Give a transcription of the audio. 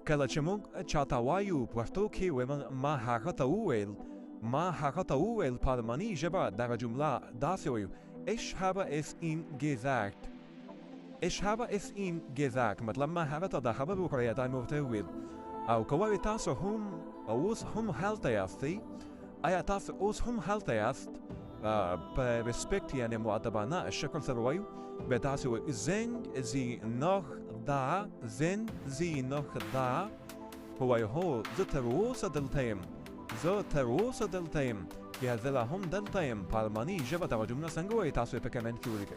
Kalachemung Chatawayu Puerto Kiwem Maharata Uel Parmani Jeba Darajumla Dasoyu Ich habe es ihm gesagt. Ich habe es ihm gesagt. मतलब Maharata da habe Bukhari da Murtewil. أو كواري تاسو هم أوس هم هالتياستي أي تاسو أوس هم هالتياست بريسبكت يعني مؤدبانا الشكل ثرويو بتاسو زين زي نخ دا زين زي نخ دا هو يهو زتروس دلتيم يهزلهم دلتيم بالماني جبت رجمنا سنجوي تاسو بكمن كيوريك